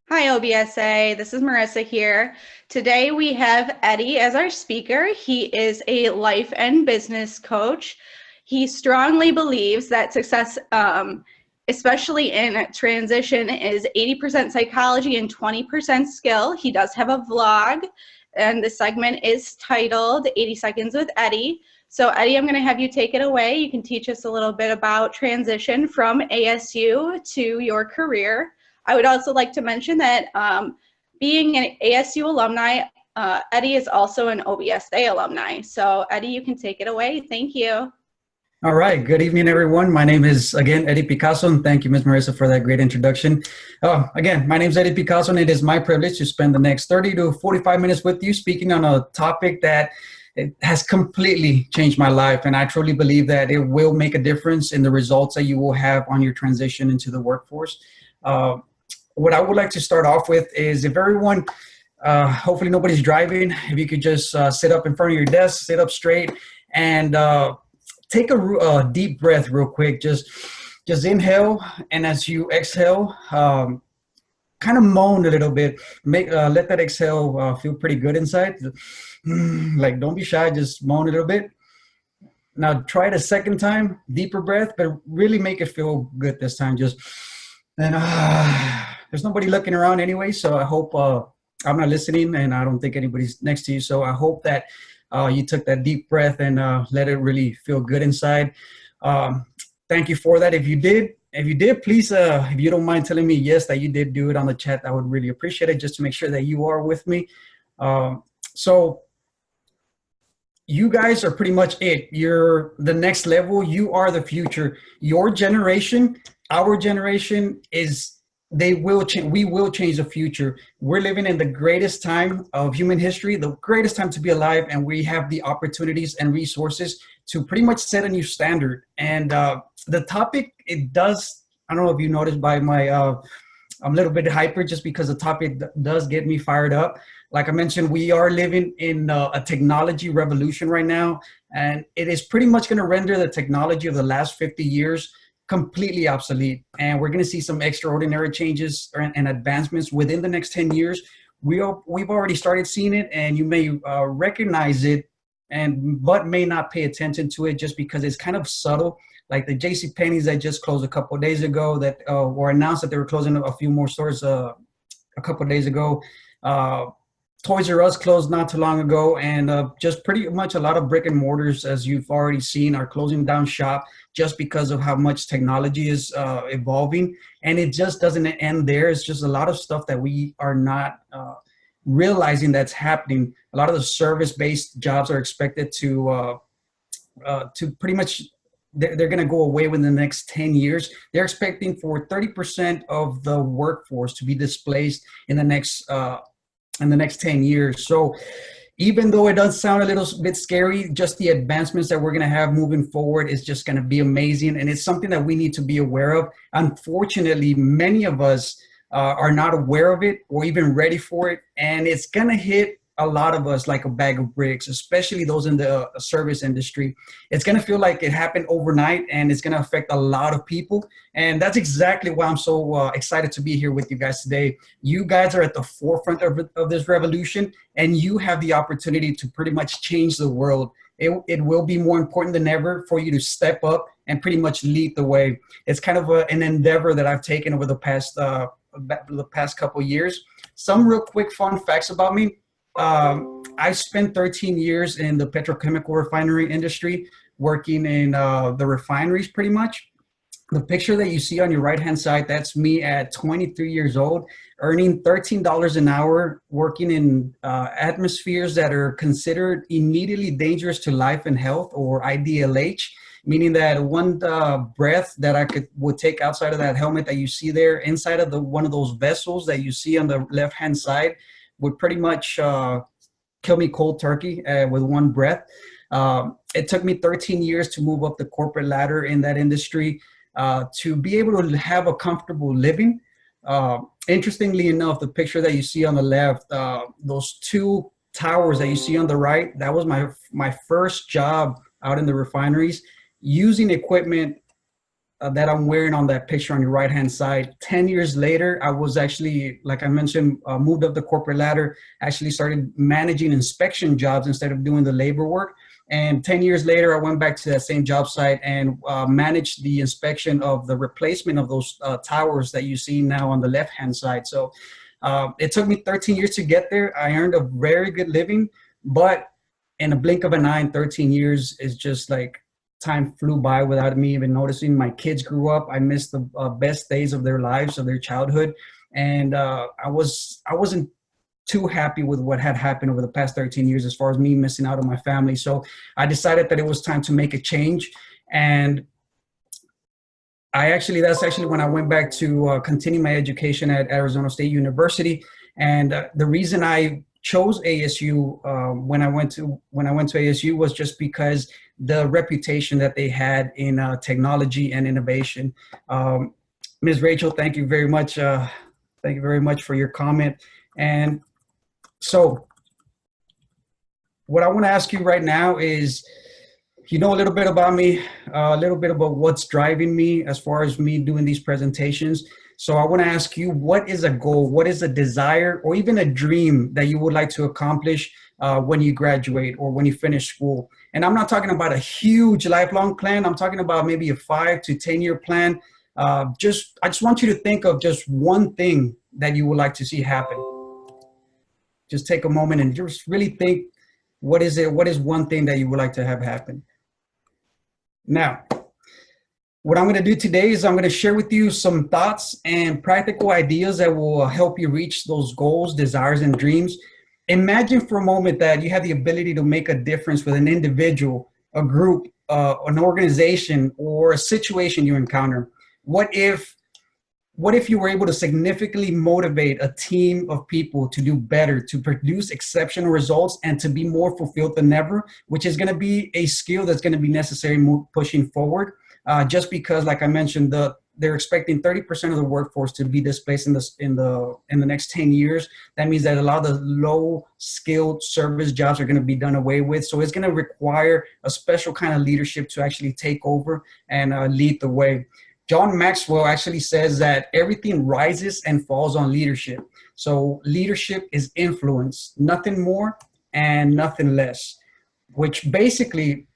Hi, OBSA. This is Marissa here. Today we have Eddie as our speaker. He is a life and business coach. He strongly believes that success, especially in transition, is 80% psychology and 20% skill. He does have a vlog, and the segment is titled 80 Seconds with Eddie. So Eddie, I'm going to have you take it away. You can teach us a little bit about transition from ASU to your career. I would also like to mention that being an ASU alumni, Eddie is also an OBSA alumni. So Eddie, you can take it away. Thank you. All right. Good evening, everyone. My name is, again, Eddie Picasso, and thank you, Ms. Marissa, for that great introduction. Again, my name is Eddie Picasso, and it is my privilege to spend the next 30 to 45 minutes with you speaking on a topic that has completely changed my life, and I truly believe that it will make a difference in the results that you will have on your transition into the workforce. What I would like to start off with is, if everyone, hopefully nobody's driving, if you could just sit up in front of your desk, sit up straight, and take a deep breath real quick. Just inhale, and as you exhale, kind of moan a little bit. Let that exhale feel pretty good inside. Like, don't be shy, just moan a little bit. Now try it a second time, deeper breath, but really make it feel good this time. And there's nobody looking around anyway, so I hope I'm not listening, and I don't think anybody's next to you. So I hope that you took that deep breath and let it really feel good inside. Thank you for that. If you did, please, if you don't mind telling me yes that you did do it on the chat, I would really appreciate it, just to make sure that you are with me. So you guys are pretty much it. You're the next level. You are the future. Your generation, our generation, we will change the future. We're living in the greatest time of human history, the greatest time to be alive, and we have the opportunities and resources to pretty much set a new standard. And the topic, I don't know if you noticed by my, I'm a little bit hyper just because the topic does get me fired up. Like I mentioned, we are living in a technology revolution right now, and it is pretty much going to render the technology of the last 50 years completely obsolete. And we're going to see some extraordinary changes and advancements within the next 10 years. We've already started seeing it, and you may recognize it, but may not pay attention to it just because it's kind of subtle. Like the JCPenney's that just closed a couple of days ago, that were announced that they were closing a few more stores a couple of days ago. Toys R Us closed not too long ago, and just pretty much a lot of brick and mortars, as you've already seen, are closing down shop just because of how much technology is evolving. And it just doesn't end there. It's just a lot of stuff that we are not realizing that's happening. A lot of the service-based jobs are expected to pretty much, they're going to go away within the next 10 years. They're expecting for 30% of the workforce to be displaced in the next 10 years. So even though it does sound a little bit scary, just the advancements that we're going to have moving forward is just going to be amazing. And it's something that we need to be aware of. Unfortunately, many of us are not aware of it or even ready for it. And it's going to hit a lot of us like a bag of bricks, especially those in the service industry. It's going to feel like it happened overnight, and it's going to affect a lot of people. And that's exactly why I'm so excited to be here with you guys today. You guys are at the forefront of this revolution, and you have the opportunity to pretty much change the world. It will be more important than ever for you to step up and pretty much lead the way. It's kind of an endeavor that I've taken over the past couple of years. Some real quick fun facts about me. I spent 13 years in the petrochemical refinery industry, working in the refineries pretty much. The picture that you see on your right-hand side, that's me at 23 years old, earning $13 an hour, working in atmospheres that are considered immediately dangerous to life and health, or IDLH, meaning that one breath that I would take outside of that helmet that you see there, inside of one of those vessels that you see on the left-hand side, would pretty much kill me cold turkey with one breath. It took me 13 years to move up the corporate ladder in that industry to be able to have a comfortable living. Interestingly enough, the picture that you see on the left, those two towers that you see on the right, that was my first job out in the refineries, using equipment that I'm wearing on that picture on your right-hand side. 10 years later, I was actually, like I mentioned, moved up the corporate ladder, actually started managing inspection jobs instead of doing the labor work. And 10 years later, I went back to that same job site and managed the inspection of the replacement of those towers that you see now on the left-hand side. So it took me 13 years to get there. I earned a very good living, but in a blink of an eye, in 13 years is just like time flew by without me even noticing. My kids grew up. I missed the best days of their lives, of their childhood. And I wasn't too happy with what had happened over the past 13 years as far as me missing out on my family. So I decided that it was time to make a change. And that's actually when I went back to continue my education at Arizona State University. And the reason I chose ASU when I went to ASU was just because the reputation that they had in technology and innovation. Ms. Rachel, thank you very much. Thank you very much for your comment. And so what I want to ask you right now is, you know a little bit about me, a little bit about what's driving me as far as me doing these presentations. So I want to ask you, what is a goal? What is a desire or even a dream that you would like to accomplish when you graduate or when you finish school? And I'm not talking about a huge lifelong plan. I'm talking about maybe a 5 to 10 year plan. I just want you to think of just one thing that you would like to see happen. Just take a moment and just really think, what is it? What is one thing that you would like to have happen? Now, what I'm going to do today is I'm going to share with you some thoughts and practical ideas that will help you reach those goals, desires, and dreams. Imagine for a moment that you have the ability to make a difference with an individual, a group, an organization, or a situation you encounter. What if you were able to significantly motivate a team of people to do better, to produce exceptional results, and to be more fulfilled than ever, which is going to be a skill that's going to be necessary pushing forward. Just because, like I mentioned, they're expecting 30% of the workforce to be displaced in the next 10 years. That means that a lot of the low-skilled service jobs are going to be done away with. So it's going to require a special kind of leadership to actually take over and lead the way. John Maxwell actually says that everything rises and falls on leadership. So leadership is influence, nothing more and nothing less, which basically,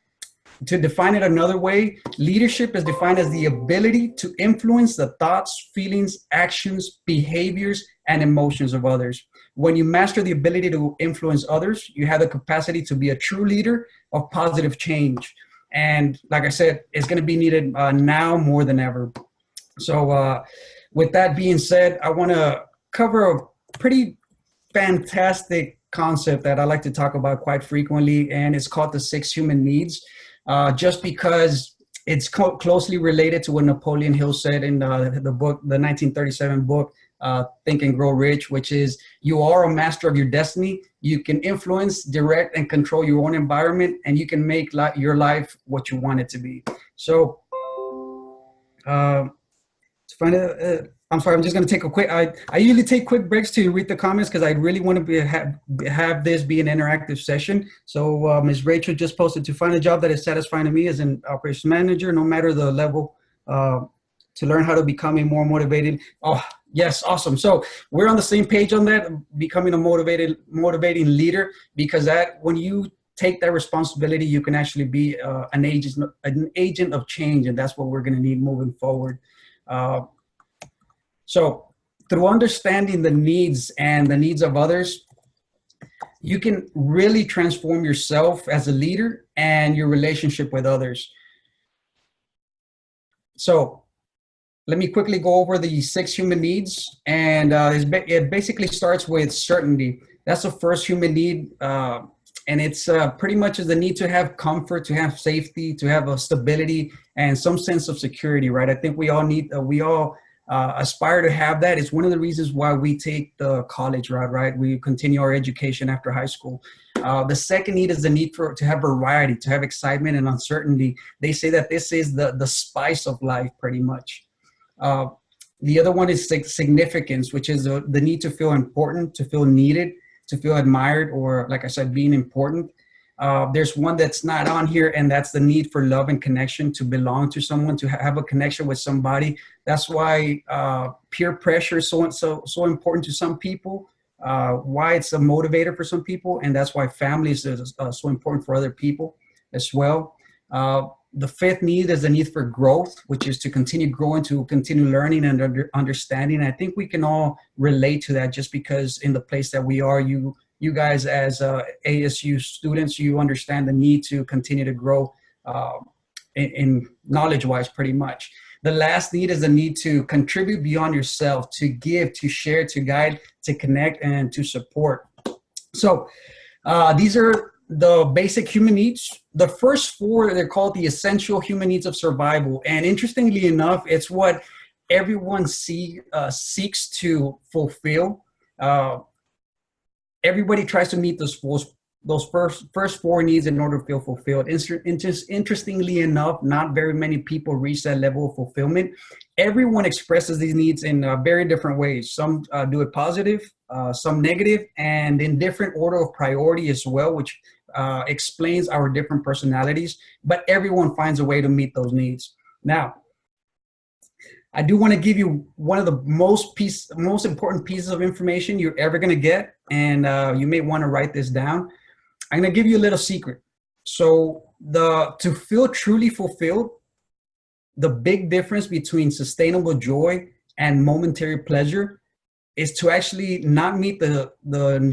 to define it another way, leadership is defined as the ability to influence the thoughts, feelings, actions, behaviors, and emotions of others. When you master the ability to influence others, you have the capacity to be a true leader of positive change. And like I said, it's going to be needed now more than ever. So with that being said, I want to cover a pretty fantastic concept that I like to talk about quite frequently, and it's called the 6 human needs. Just because it's closely related to what Napoleon Hill said in the book, the 1937 book, Think and Grow Rich, which is, you are a master of your destiny. You can influence, direct, and control your own environment, and you can make your life what you want it to be. So, I'm sorry, I'm just going to take a quick, I usually take quick breaks to read the comments because I really want to have this be an interactive session. So Ms. Rachel just posted, to find a job that is satisfying to me as an operations manager, no matter the level, to learn how to become a more motivated. Oh, yes, awesome. So we're on the same page on that, becoming a motivating leader, because when you take that responsibility, you can actually be an agent of change, and that's what we're going to need moving forward. So through understanding the needs and the needs of others, you can really transform yourself as a leader and your relationship with others. So let me quickly go over the 6 human needs. And it basically starts with certainty. That's the first human need. And it's pretty much is the need to have comfort, to have safety, to have a stability and some sense of security, right? I think we all aspire to have that. It's one of the reasons why we take the college route, right? We continue our education after high school. The second need is the need to have variety, to have excitement and uncertainty. They say that this is the spice of life, pretty much. The other one is significance, which is the need to feel important, to feel needed, to feel admired, or like I said, being important. There's one that's not on here, and that's the need for love and connection, to belong to someone, to have a connection with somebody. That's why peer pressure is so important to some people, why it's a motivator for some people, and that's why family is so important for other people as well. The fifth need is the need for growth, which is to continue growing, to continue learning and understanding. I think we can all relate to that, just because in the place that we are, you guys as ASU students, you understand the need to continue to grow in knowledge-wise, pretty much. The last need is the need to contribute beyond yourself, to give, to share, to guide, to connect, and to support. So these are the basic human needs. The first four, they're called the essential human needs of survival. And interestingly enough, it's what everyone seeks to fulfill. Everybody tries to meet those first four needs in order to feel fulfilled. Interestingly enough, not very many people reach that level of fulfillment. Everyone expresses these needs in very different ways. Some do it positive, some negative, and in different order of priority as well, which explains our different personalities, but everyone finds a way to meet those needs. Now, I do want to give you one of the most important pieces of information you're ever going to get, and you may want to write this down. I'm going to give you a little secret. So to feel truly fulfilled, the big difference between sustainable joy and momentary pleasure is to actually not meet the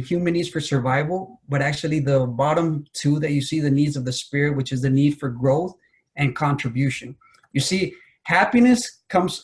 human needs for survival, but actually the bottom two that you see, the needs of the spirit, which is the need for growth and contribution. You see, happiness comes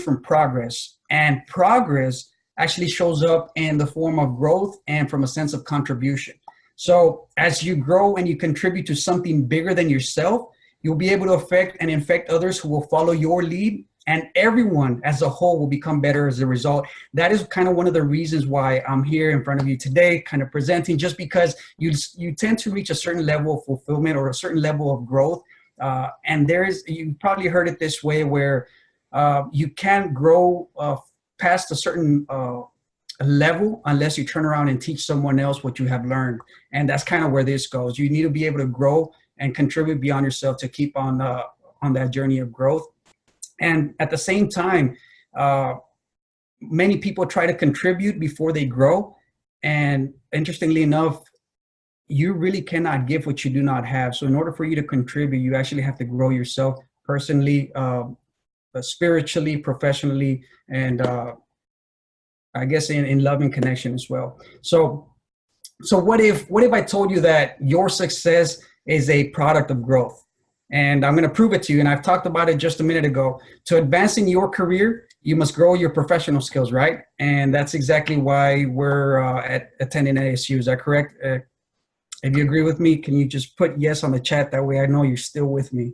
from progress, and progress actually shows up in the form of growth and from a sense of contribution. So as you grow and you contribute to something bigger than yourself, you'll be able to affect and infect others who will follow your lead, and everyone as a whole will become better as a result. That is kind of one of the reasons why I'm here in front of you today, kind of presenting, just because you tend to reach a certain level of fulfillment or a certain level of growth. And you probably heard it this way, where you can't grow past a certain level unless you turn around and teach someone else what you have learned. And that's kind of where this goes. You need to be able to grow and contribute beyond yourself to keep on that journey of growth. And at the same time, many people try to contribute before they grow. And interestingly enough, you really cannot give what you do not have. So in order for you to contribute, you actually have to grow yourself personally, spiritually, professionally, and I guess in love and connection as well. So what if I told you that your success is a product of growth? And I'm going to prove it to you. And I've talked about it just a minute ago. To advance in your career, you must grow your professional skills, right? And that's exactly why we're attending ASU. Is that correct? If you agree with me, can you just put yes on the chat? That way I know you're still with me.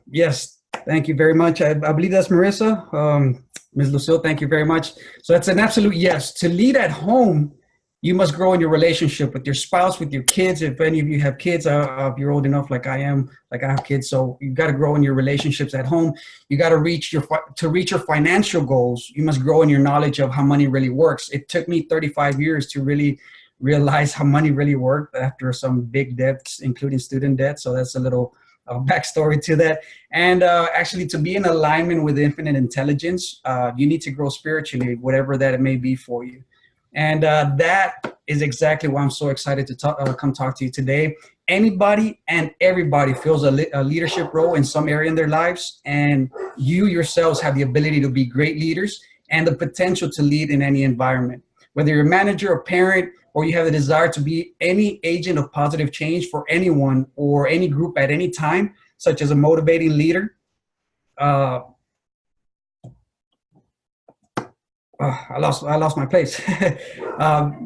Yes, thank you very much. I believe that's Marissa. Ms. Lucille, thank you very much. So that's an absolute yes. To lead at home, you must grow in your relationship with your spouse, with your kids. If any of you have kids, if you're old enough like I am, like I have kids, so you got to grow in your relationships at home. You got to reach your financial goals. You must grow in your knowledge of how money really works. It took me 35 years to really realize how money really worked after some big debts, including student debt. So that's a little backstory to that. And actually, to be in alignment with infinite intelligence, you need to grow spiritually, whatever that it may be for you. And that is exactly why I'm so excited to come talk to you today. Anybody and everybody feels a leadership role in some area in their lives, and you yourselves have the ability to be great leaders and the potential to lead in any environment. Whether you're a manager, a parent, or you have the desire to be any agent of positive change for anyone or any group at any time, such as a motivating leader, I lost my place.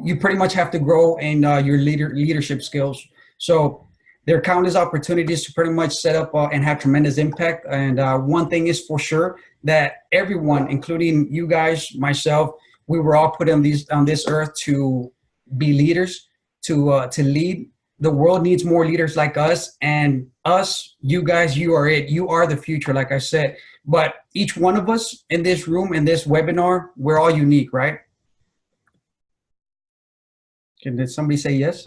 You pretty much have to grow in your leadership skills. So there are countless opportunities to pretty much set up and have tremendous impact. And one thing is for sure, that everyone, including you guys, myself, we were all put on this earth to be leaders, to lead. The world needs more leaders like us, and us, you guys, you are it. You are the future, like I said. But each one of us in this room, in this webinar, we're all unique, right? Did somebody say yes?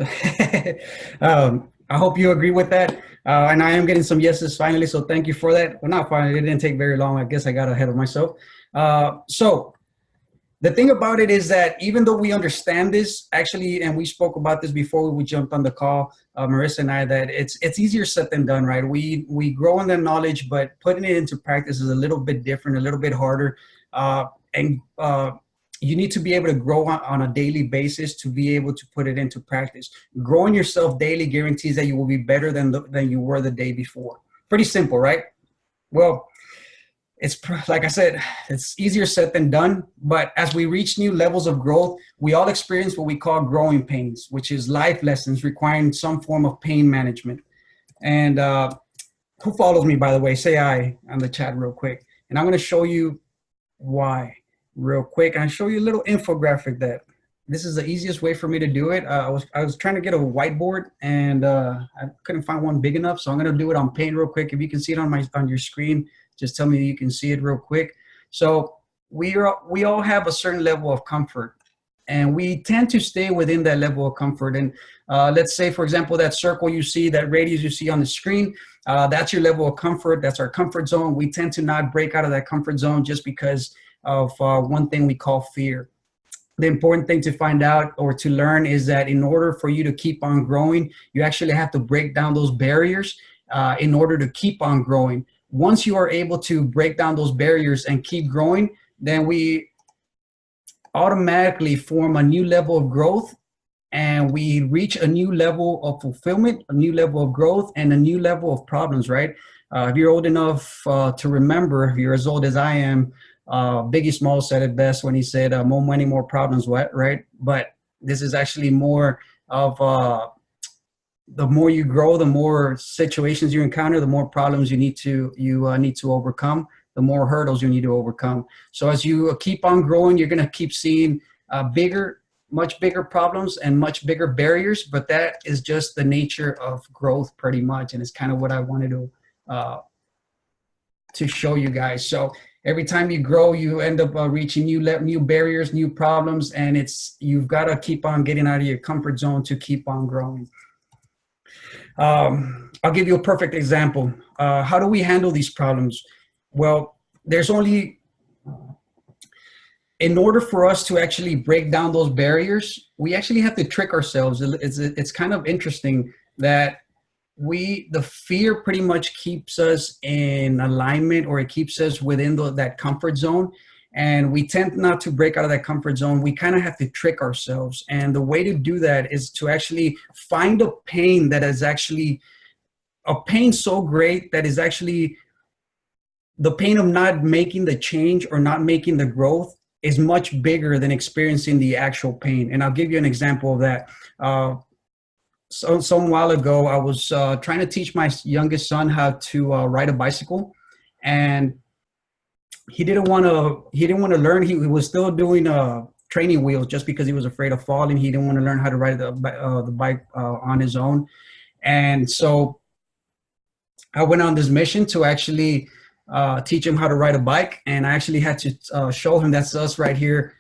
I hope you agree with that. And I am getting some yeses finally, so thank you for that. Well, not finally, it didn't take very long. I guess I got ahead of myself. So the thing about it is that even though we understand this, actually, and we spoke about this before we jumped on the call, Marissa and I, that it's easier said than done, right? We grow in the knowledge, but putting it into practice is a little bit different, a little bit harder. You need to be able to grow on a daily basis to be able to put it into practice. Growing yourself daily guarantees that you will be better than you were the day before. Pretty simple, right? Well, it's like I said, it's easier said than done. But as we reach new levels of growth, we all experience what we call growing pains, which is life lessons requiring some form of pain management. And who follows me, by the way? Say aye on the chat real quick. And I'm going to show you why real quick. I'll show you a little infographic that this is the easiest way for me to do it. I was trying to get a whiteboard and I couldn't find one big enough. So I'm going to do it on paint real quick. If you can see it on your screen, just tell me you can see it real quick. So we all have a certain level of comfort, and we tend to stay within that level of comfort. And let's say, for example, that circle you see, that radius you see on the screen, that's your level of comfort. That's our comfort zone. We tend to not break out of that comfort zone just because of one thing we call fear. The important thing to find out or to learn is that in order for you to keep on growing, you actually have to break down those barriers in order to keep on growing. Once you are able to break down those barriers and keep growing, then we automatically form a new level of growth, and we reach a new level of fulfillment, a new level of growth, and a new level of problems, right? If you're old enough to remember, if you're as old as I am, Biggie Smalls said it best when he said, more money, more problems, what, right? But this is actually more of the more you grow, the more situations you encounter, the more problems you need to overcome, the more hurdles you need to overcome. So as you keep on growing, you're going to keep seeing much bigger problems and much bigger barriers, but that is just the nature of growth pretty much. And it's kind of what I wanted to show you guys. So every time you grow, you end up reaching new barriers, new problems, and you've got to keep on getting out of your comfort zone to keep on growing. I'll give you a perfect example. How do we handle these problems? Well, in order for us to actually break down those barriers, we actually have to trick ourselves. It's kind of interesting that the fear pretty much keeps us in alignment, or it keeps us within that comfort zone. And we tend not to break out of that comfort zone. We kind of have to trick ourselves. And the way to do that is to actually find a pain that is actually a pain so great that is actually the pain of not making the change or not making the growth is much bigger than experiencing the actual pain. And I'll give you an example of that. Some while ago, I was trying to teach my youngest son how to ride a bicycle, and he didn't want to learn. He was still doing training wheels just because he was afraid of falling. He didn't want to learn how to ride the bike on his own. And so I went on this mission to actually teach him how to ride a bike. And I actually had to show him, that's us right here,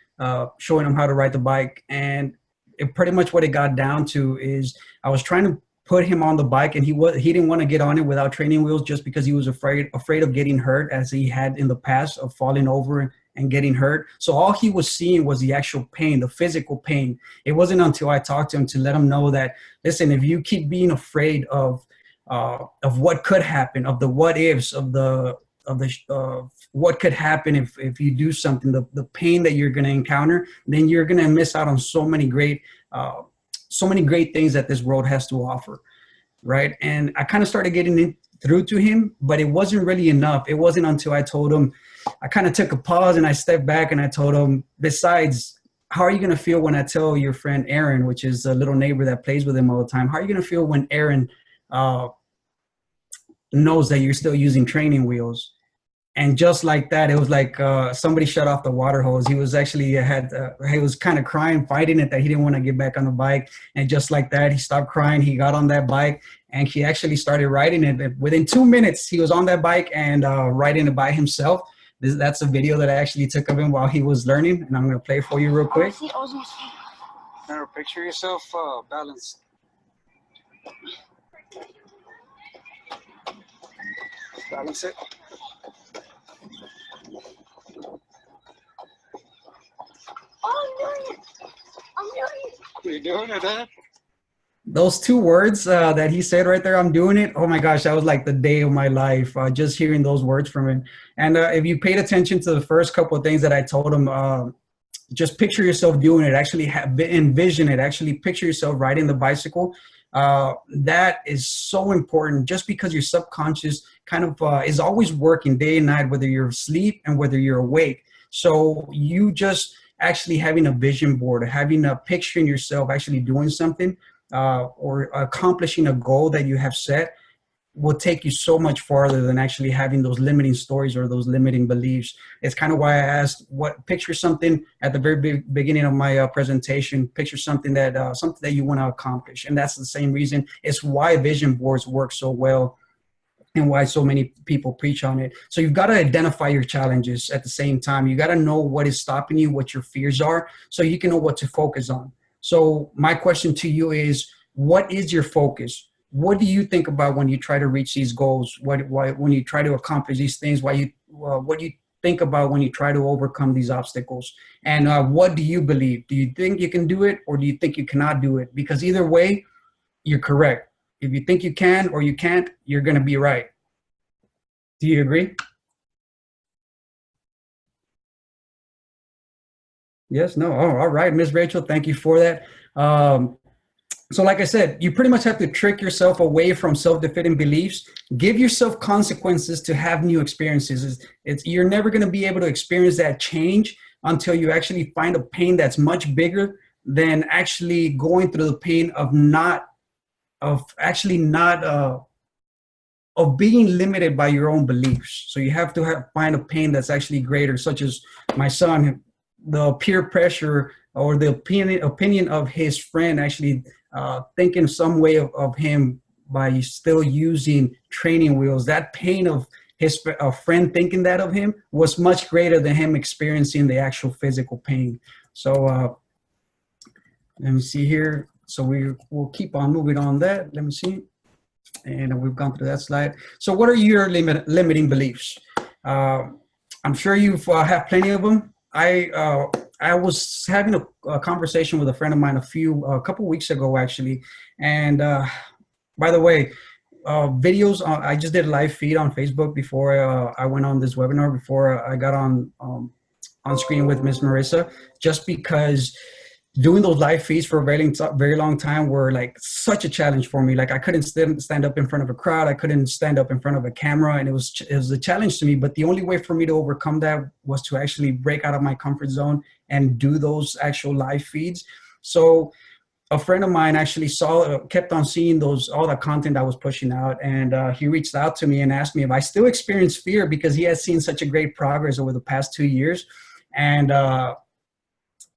showing him how to ride the bike. And pretty much what it got down to is I was trying to put him on the bike, and he didn't want to get on it without training wheels just because he was afraid of getting hurt, as he had in the past of falling over and getting hurt. So all he was seeing was the actual pain, the physical pain. It wasn't until I talked to him to let him know that, listen, if you keep being afraid of what could happen, of the what ifs, of what could happen if you do something, the pain that you're going to encounter, then you're going to miss out on so many great things that this world has to offer, right? And I kind of started getting through to him, but it wasn't really enough. It wasn't until I told him, I kind of took a pause and I stepped back and I told him, besides, how are you going to feel when I tell your friend Aaron, which is a little neighbor that plays with him all the time, how are you going to feel when Aaron knows that you're still using training wheels? And just like that, it was like somebody shut off the water hose. He was actually he was kind of crying, fighting it, that he didn't want to get back on the bike. And just like that, he stopped crying. He got on that bike and he actually started riding it. Within 2 minutes, he was on that bike and riding it by himself. That's a video that I actually took of him while he was learning, and I'm going to play for you real quick. Now picture yourself balanced. Balance it. Oh, I'm doing it. You're doing it, huh? Those two words that he said right there, I'm doing it. Oh my gosh, that was like the day of my life, just hearing those words from him. And if you paid attention to the first couple of things that I told him, just picture yourself doing it, actually envision it, actually picture yourself riding the bicycle. That is so important, just because your subconscious kind of is always working day and night, whether you're asleep and whether you're awake. So you just actually having a vision board, having a picture in yourself actually doing something, or accomplishing a goal that you have set, will take you so much farther than actually having those limiting stories or those limiting beliefs. It's kind of why I asked, picture something at the very beginning of my presentation, picture something that you want to accomplish. And that's the same reason. It's why vision boards work so well and why so many people preach on it. So you've got to identify your challenges at the same time. You got to know what is stopping you, what your fears are, so you can know what to focus on. So my question to you is, what is your focus? What do you think about when you try to reach these goals? When you try to accomplish these things? What do you think about when you try to overcome these obstacles? And what do you believe? Do you think you can do it, or do you think you cannot do it? Because either way, you're correct. If you think you can or you can't, you're going to be right. Do you agree? Yes, no. Oh, all right, Ms. Rachel, thank you for that. So like I said, you pretty much have to trick yourself away from self-defeating beliefs. Give yourself consequences to have new experiences. You're never going to be able to experience that change until you actually find a pain that's much bigger than actually going through the pain of being limited by your own beliefs. So you have to find a pain that's actually greater, such as my son, the peer pressure or the opinion of his friend actually thinking some way of him by still using training wheels. That pain of his friend thinking that of him was much greater than him experiencing the actual physical pain. So let me see here. So we'll keep on moving on that. Let me see. And we've gone through that slide. So what are your limiting beliefs? I'm sure you've have plenty of them. I was having a conversation with a friend of mine a couple weeks ago, actually. And by the way, videos, I just did a live feed on Facebook before I went on this webinar, before I got on screen with Ms. Marissa, just because doing those live feeds for a very long time were like such a challenge for me. Like I couldn't stand up in front of a crowd. I couldn't stand up in front of a camera, and it was a challenge to me. But the only way for me to overcome that was to actually break out of my comfort zone and do those actual live feeds. So a friend of mine actually kept on seeing all the content I was pushing out, and he reached out to me and asked me if I still experience fear, because he has seen such a great progress over the past 2 years. And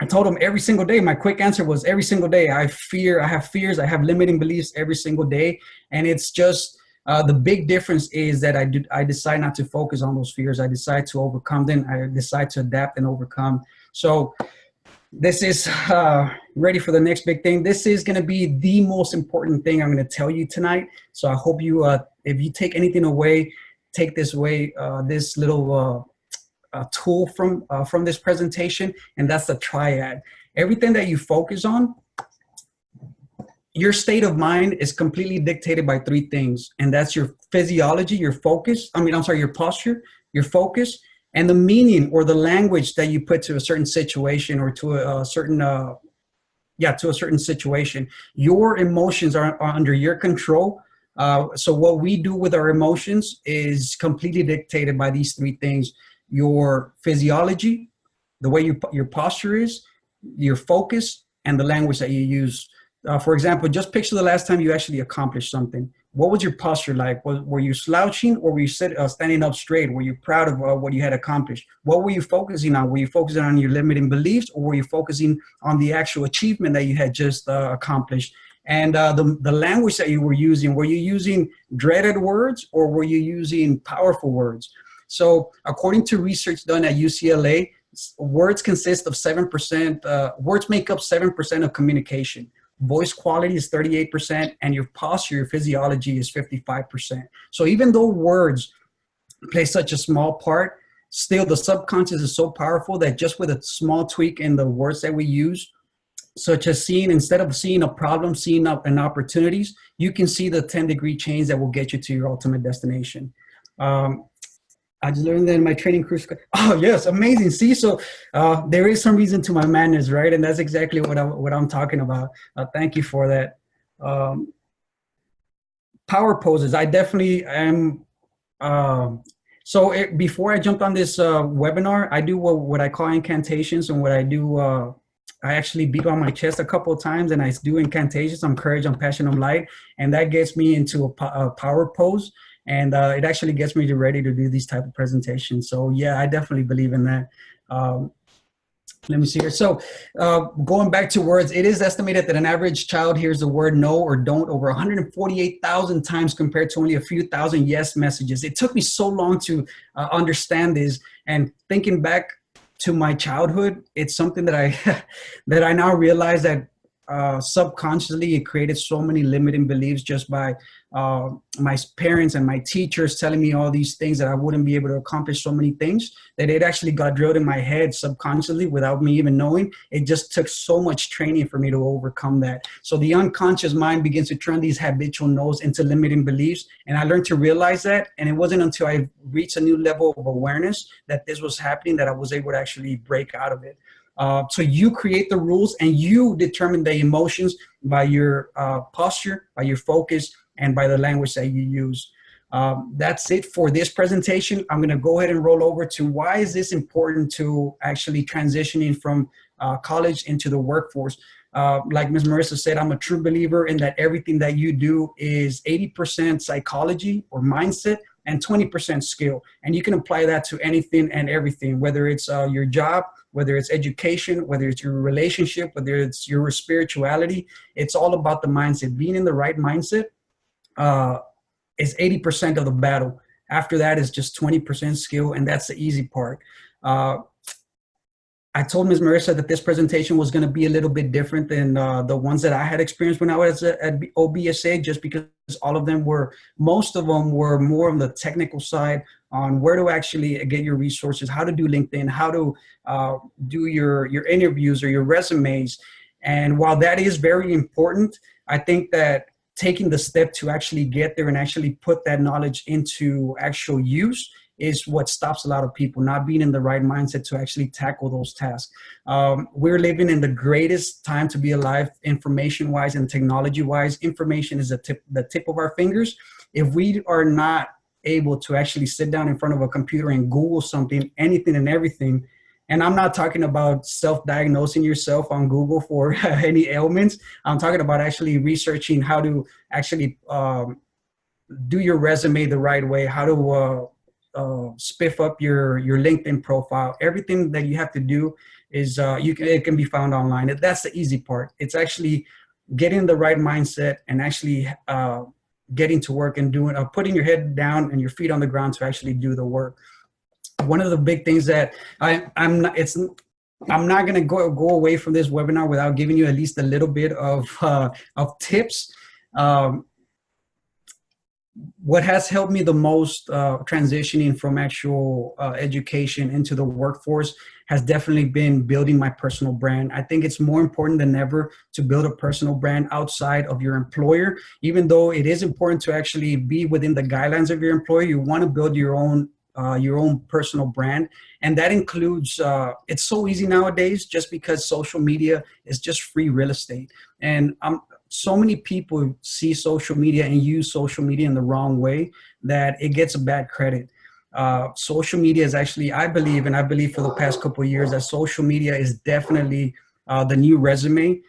I told him every single day. My quick answer was every single day. I have fears. I have limiting beliefs every single day. And it's just the big difference is that I decide not to focus on those fears. I decide to overcome them. I decide to adapt and overcome. So this is ready for the next big thing. This is going to be the most important thing I'm going to tell you tonight. So I hope you, if you take anything away, take this away, this little tool from this presentation, and that's the triad. Everything that you focus on, your state of mind is completely dictated by 3 things, and that's your physiology, your posture, your focus, and the meaning or the language that you put to a certain situation or to a certain situation. Your emotions are under your control. So what we do with our emotions is completely dictated by these 3 things: your physiology, the way your posture is, your focus, and the language that you use. For example, just picture the last time you actually accomplished something. What was your posture like? Were you slouching, or were you standing up straight? Were you proud of what you had accomplished? What were you focusing on? Were you focusing on your limiting beliefs, or were you focusing on the actual achievement that you had just accomplished? And the language that you were you using dreaded words, or were you using powerful words? So according to research done at UCLA, words consist of 7%. Words make up 7% of communication. Voice quality is 38%, and your posture, your physiology is 55%. So even though words play such a small part, still the subconscious is so powerful that just with a small tweak in the words that we use, such as instead of seeing a problem, seeing an opportunities, you can see the 10-degree change that will get you to your ultimate destination. I just learned that in my training course. Oh yes, amazing. See, so there is some reason to my madness, right? And that's exactly what I'm talking about. Thank you for that. Power poses. I definitely am. Before I jumped on this webinar, I do what I call incantations, and what I do, I actually beat on my chest a couple of times, and I do incantations. I'm courage, I'm passion, I'm light, and that gets me into a power pose. And it actually gets me ready to do these type of presentations. So yeah, I definitely believe in that. Let me see here. So going back to words, it is estimated that an average child hears the word no or don't over 148,000 times compared to only a few thousand yes messages. It took me so long to understand this, and thinking back to my childhood, it's something that I now realize that subconsciously it created so many limiting beliefs just by my parents and my teachers telling me all these things that I wouldn't be able to accomplish so many things, that it actually got drilled in my head subconsciously without me even knowing. It just took so much training for me to overcome that. So the unconscious mind begins to turn these habitual no's into limiting beliefs, and I learned to realize that, and it wasn't until I reached a new level of awareness that this was happening that I was able to actually break out of it. So you create the rules, and you determine the emotions by your posture, by your focus, and by the language that you use. That's it for this presentation. I'm going to go ahead and roll over to why is this important to actually transitioning from college into the workforce. Like Ms. Marissa said, I'm a true believer in that everything that you do is 80% psychology or mindset and 20% skill. And you can apply that to anything and everything, whether it's your job, whether it's education, whether it's your relationship, whether it's your spirituality. It's all about the mindset. Being in the right mindset is 80% of the battle. After that is just 20% skill, and that's the easy part. I told Ms. Marissa that this presentation was going to be a little bit different than the ones that I had experienced when I was at OBSA, just because most of them were more on the technical side on where to actually get your resources, how to do LinkedIn, how to do your interviews or your resumes. And while that is very important, I think that taking the step to actually get there and actually put that knowledge into actual use is what stops a lot of people not being in the right mindset to actually tackle those tasks. We're living in the greatest time to be alive, information-wise and technology-wise. Information is the tip of our fingers. If we are not able to actually sit down in front of a computer and Google something, anything and everything, and I'm not talking about self-diagnosing yourself on Google for any ailments. I'm talking about actually researching how to actually do your resume the right way, how to spiff up your LinkedIn profile. Everything that you have to do is it can be found online. That's the easy part. It's actually getting the right mindset and actually getting to work and putting your head down and your feet on the ground to actually do the work. One of the big things that I'm not going to go away from this webinar without giving you at least a little bit of tips. What has helped me the most transitioning from actual education into the workforce has definitely been building my personal brand. I think it's more important than ever to build a personal brand outside of your employer. Even though it is important to actually be within the guidelines of your employer, you want to build your own personal brand. And that includes, it's so easy nowadays just because social media is just free real estate. And so many people see social media and use social media in the wrong way that it gets a bad credit. Social media is actually, I believe for the past couple of years, that social media is definitely the new resume.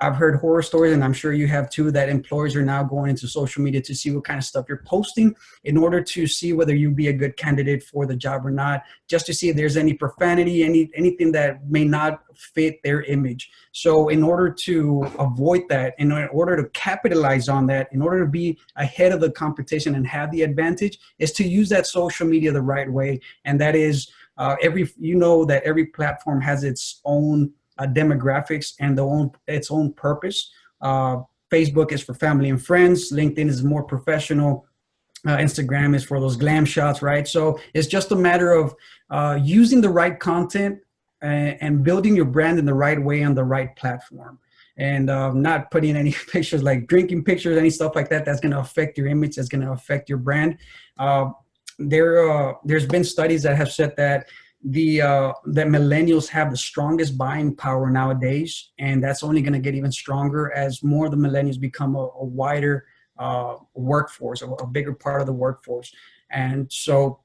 I've heard horror stories, and I'm sure you have too, that employers are now going into social media to see what kind of stuff you're posting in order to see whether you'd be a good candidate for the job or not, just to see if there's any profanity, anything that may not fit their image. So in order to avoid that, in order to capitalize on that, in order to be ahead of the competition and have the advantage, is to use that social media the right way. And that is that every platform has its own demographics and its own purpose. Facebook is for family and friends. LinkedIn is more professional. Instagram is for those glam shots, right? So it's just a matter of using the right content and building your brand in the right way on the right platform. And not putting any pictures like drinking pictures, any stuff like that, that's going to affect your image, that's going to affect your brand. There's been studies that have said that that millennials have the strongest buying power nowadays, and that's only going to get even stronger as more of the millennials become a wider workforce, a bigger part of the workforce. And so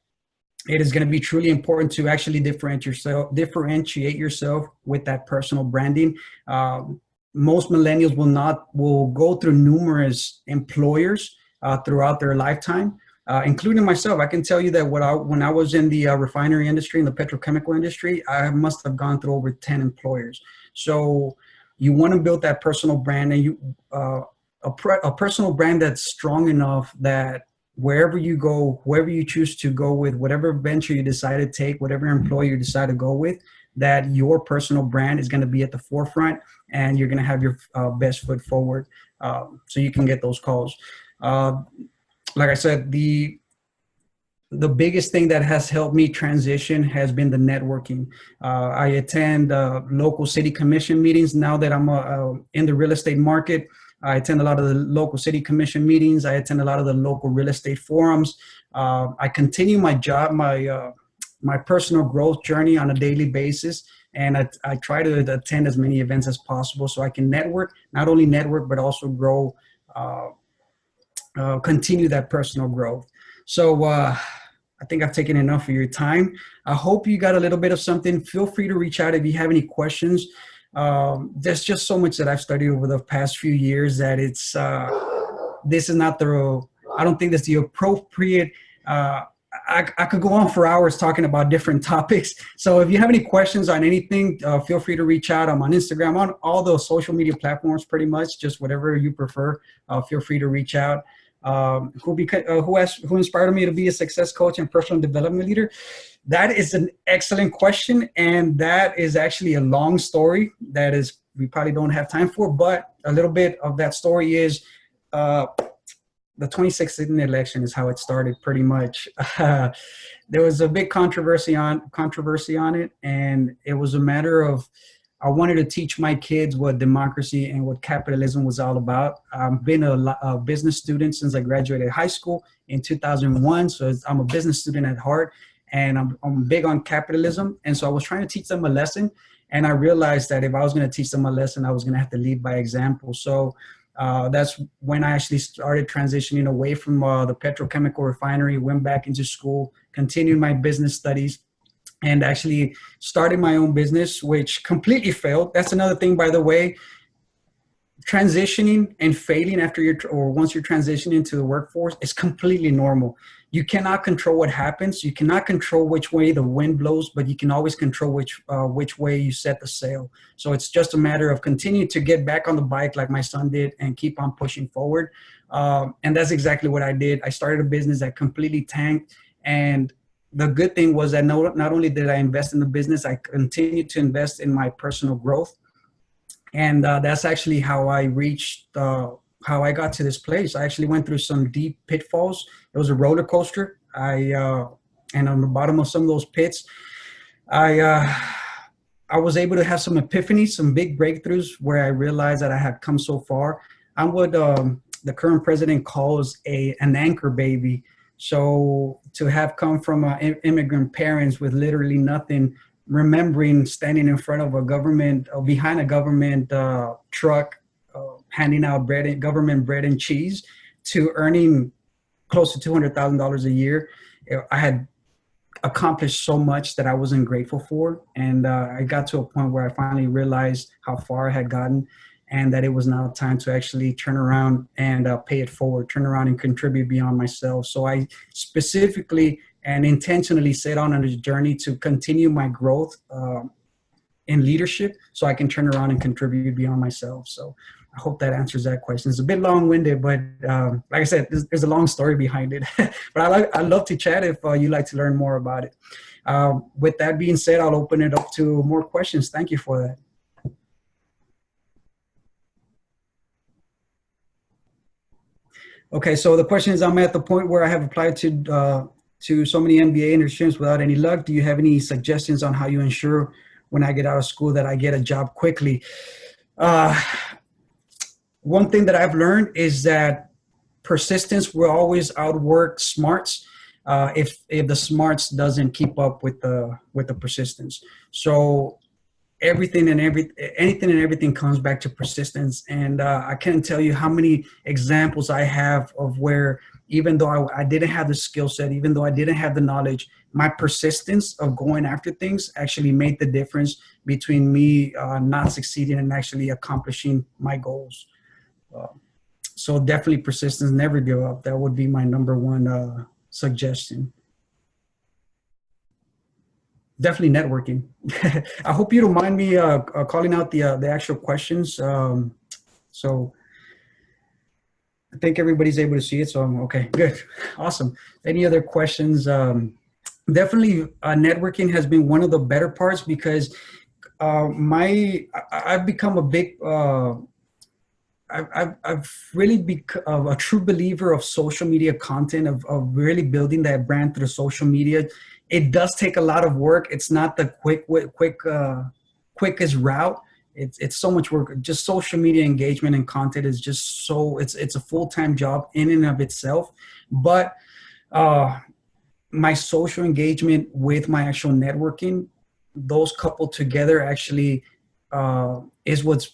it is going to be truly important to actually differentiate yourself with that personal branding. Most millennials will go through numerous employers throughout their lifetime, including myself. I can tell you that when I was in the refinery industry, in the petrochemical industry, I must have gone through over 10 employers. So you want to build that personal brand, and a personal brand that's strong enough that wherever you go, whoever you choose to go with, whatever venture you decide to take, whatever employer you decide to go with, that your personal brand is going to be at the forefront, and you're going to have your best foot forward, so you can get those calls. Like I said, the biggest thing that has helped me transition has been the networking. I attend local city commission meetings now that I'm in the real estate market. I attend a lot of the local city commission meetings. I attend a lot of the local real estate forums. I continue my job, my personal growth journey on a daily basis. And I try to attend as many events as possible so I can not only network, but also grow, continue that personal growth. So I think I've taken enough of your time. I hope you got a little bit of something. Feel free to reach out if you have any questions. There's just so much that I've studied over the past few years that this is not I don't think that's the appropriate, I could go on for hours talking about different topics. So if you have any questions on anything, feel free to reach out. I'm on Instagram, on all those social media platforms, pretty much, just whatever you prefer. Feel free to reach out. Who inspired me to be a success coach and personal development leader? That is an excellent question, and that is actually a long story that we probably don't have time for, but a little bit of that story is the 2016 election is how it started, pretty much. There was a big controversy on it, and it was a matter of I wanted to teach my kids what democracy and what capitalism was all about. I've been a business student since I graduated high school in 2001, so I'm a business student at heart, and I'm big on capitalism. And so I was trying to teach them a lesson, and I realized that if I was going to teach them a lesson, I was going to have to lead by example. So that's when I actually started transitioning away from the petrochemical refinery, went back into school, continued my business studies, and actually started my own business, which completely failed. That's another thing, by the way. Transitioning and failing once you're transitioning into the workforce is completely normal. You cannot control what happens. You cannot control which way the wind blows, but you can always control which way you set the sail. So it's just a matter of continuing to get back on the bike like my son did and keep on pushing forward. And that's exactly what I did. I started a business that completely tanked, and the good thing was that not only did I invest in the business, I continued to invest in my personal growth. And that's actually how I how I got to this place. I actually went through some deep pitfalls. It was a roller coaster. And on the bottom of some of those pits, I was able to have some epiphanies, some big breakthroughs where I realized that I had come so far. I'm what the current president calls an anchor baby. So to have come from immigrant parents with literally nothing, remembering standing in front of a government, behind a government truck, handing out government bread and cheese, to earning close to $200,000 a year, I had accomplished so much that I wasn't grateful for. And I got to a point where I finally realized how far I had gotten, and that it was now time to actually turn around and pay it forward, turn around and contribute beyond myself. So I specifically and intentionally set on a journey to continue my growth in leadership so I can turn around and contribute beyond myself. So I hope that answers that question. It's a bit long-winded, but like I said, there's a long story behind it. But I love to chat if you'd like to learn more about it. With that being said, I'll open it up to more questions. Thank you for that. Okay, so the question is, I'm at the point where I have applied to so many MBA internships without any luck. Do you have any suggestions on how you ensure when I get out of school that I get a job quickly? One thing that I've learned is that persistence will always outwork smarts if the smarts doesn't keep up with the persistence. So anything and everything comes back to persistence. And I can't tell you how many examples I have of where, even though I didn't have the skill set, even though I didn't have the knowledge, my persistence of going after things actually made the difference between me not succeeding and actually accomplishing my goals. So definitely persistence, never give up. That would be my number one suggestion. Definitely networking. I hope you don't mind me calling out the actual questions. So I think everybody's able to see it. So I'm okay, good, awesome. Any other questions? Definitely networking has been one of the better parts because I've become a big, I've really become a true believer of social media content, of really building that brand through social media. It does take a lot of work. It's not the quickest route. It's so much work. Just social media engagement and content is just so, it's a full-time job in and of itself. But my social engagement with my actual networking, those coupled together actually is what's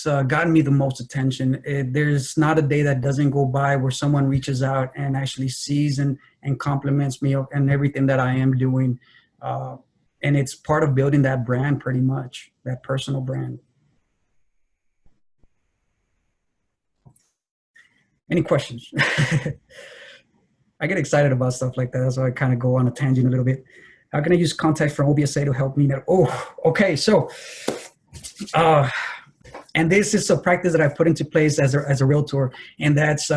gotten me the most attention. There's not a day that doesn't go by where someone reaches out and actually sees and compliments me and everything that I am doing. And it's part of building that brand, pretty much, that personal brand. Any questions? I get excited about stuff like that. That's why I kind of go on a tangent a little bit. How can I use contacts from OBSA to help me? Oh, okay. So, and this is a practice that I put into place as a realtor, and that's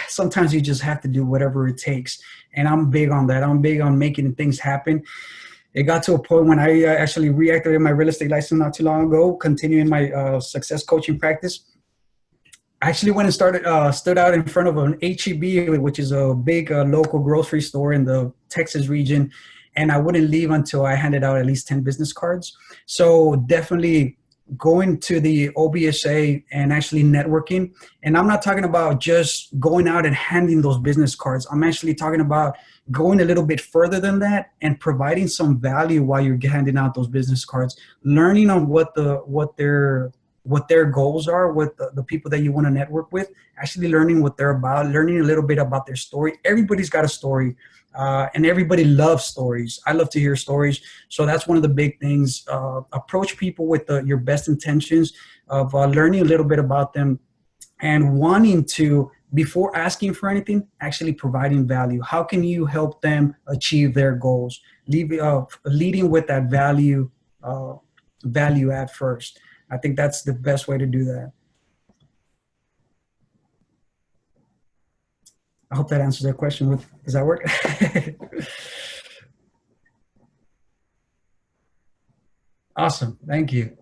sometimes you just have to do whatever it takes. And I'm big on that. I'm big on making things happen. It got to a point when I actually reactivated my real estate license not too long ago, continuing my success coaching practice. I actually went and stood out in front of an H-E-B, which is a big local grocery store in the Texas region. And I wouldn't leave until I handed out at least 10 business cards. So definitely going to the OBSA and actually networking. And I'm not talking about just going out and handing those business cards. I'm actually talking about going a little bit further than that and providing some value while you're handing out those business cards, learning on what their goals are, what the people that you want to network with, actually learning what they're about, learning a little bit about their story. Everybody's got a story, and everybody loves stories. I love to hear stories. So that's one of the big things. Approach people with your best intentions of learning a little bit about them and wanting to, before asking for anything, actually providing value. How can you help them achieve their goals? Leading with that value add first. I think that's the best way to do that. I hope that answers that question. Does that work? Awesome. Thank you.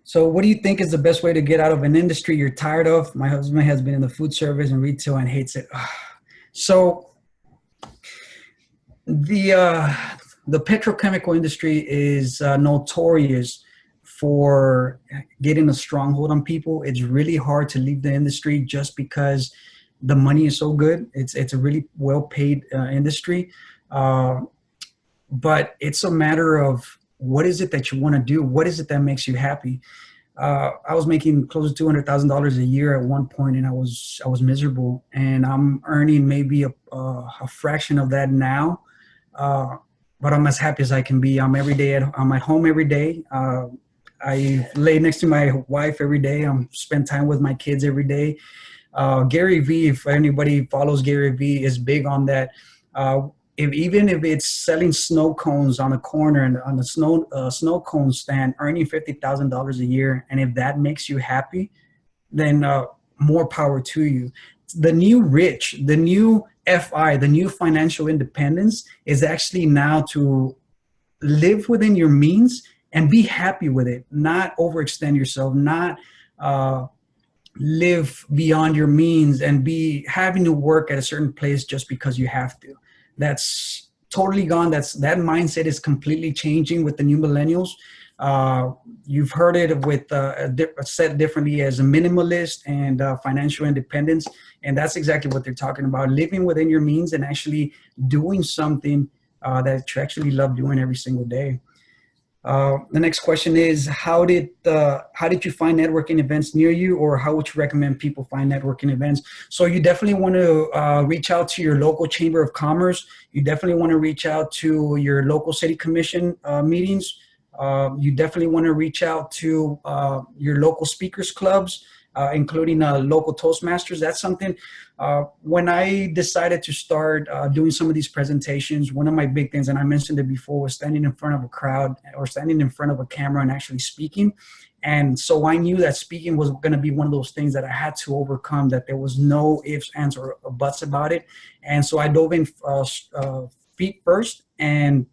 So what do you think is the best way to get out of an industry you're tired of? My husband has been in the food service and retail and hates it. So the petrochemical industry is notorious for getting a stronghold on people. It's really hard to leave the industry just because the money is so good. It's a really well-paid industry. But it's a matter of what is it that you want to do? What is it that makes you happy? I was making close to $200,000 a year at one point, and I was miserable. And I'm earning maybe a fraction of that now. But I'm as happy as I can be. I'm at home every day. I lay next to my wife every day. Spend time with my kids every day. Gary Vee, if anybody follows Gary Vee, is big on that. even if it's selling snow cones on a corner and on a snow cone stand, earning $50,000 a year, and if that makes you happy, then more power to you. The new rich, the new FI, the new financial independence is actually now to live within your means and be happy with it, not overextend yourself, not live beyond your means and be having to work at a certain place just because you have to. That's totally gone. That mindset is completely changing with the new millennials. You've heard it with said differently as a minimalist and financial independence, and that's exactly what they're talking about: living within your means and actually doing something that you actually love doing every single day. The next question is, how did you find networking events near you, or how would you recommend people find networking events? So you definitely want to reach out to your local chamber of commerce. You definitely want to reach out to your local city commission meetings. You definitely want to reach out to your local speakers clubs, including local Toastmasters. That's something, when I decided to start doing some of these presentations, one of my big things, and I mentioned it before, was standing in front of a crowd or standing in front of a camera and actually speaking. And so I knew that speaking was going to be one of those things that I had to overcome, that there was no ifs, ands, or buts about it. And so I dove in feet first, and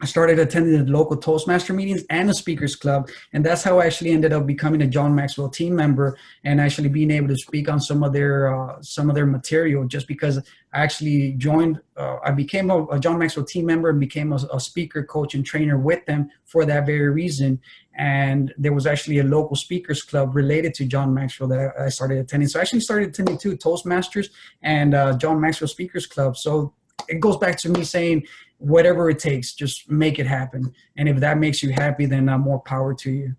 I started attending the local Toastmaster meetings and the Speakers Club, and that's how I actually ended up becoming a John Maxwell team member and actually being able to speak on some of their material. Just because I actually joined, I became a John Maxwell team member and became a speaker, coach, and trainer with them for that very reason. And there was actually a local Speakers Club related to John Maxwell that I started attending. So I actually started attending two Toastmasters and John Maxwell Speakers Club. So it goes back to me saying, whatever it takes, just make it happen. And if that makes you happy, then more power to you.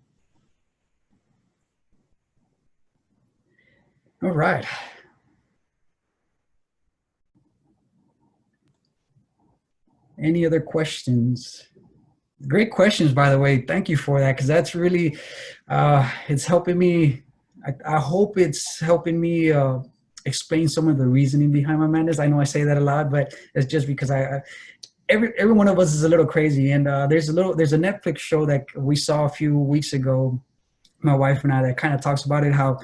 All right. Any other questions? Great questions, by the way. Thank you for that, because that's really, it's helping me. I hope it's helping me explain some of the reasoning behind my madness. I know I say that a lot, but it's just because every one of us is a little crazy. And there's a Netflix show that we saw a few weeks ago, my wife and I, that kind of talks about it, how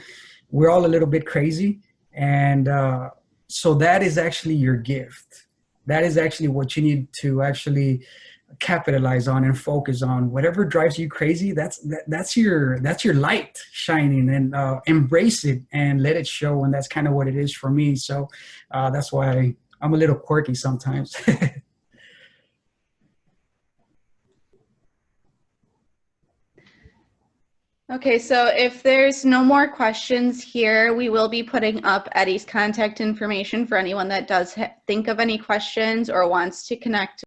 we're all a little bit crazy. And so that is actually your gift. That is actually what you need to actually capitalize on and focus on. Whatever drives you crazy, that's your light shining, and embrace it and let it show. And that's kind of what it is for me. So that's why I'm a little quirky sometimes. Okay, so if there's no more questions here, we will be putting up Eddie's contact information for anyone that does think of any questions or wants to connect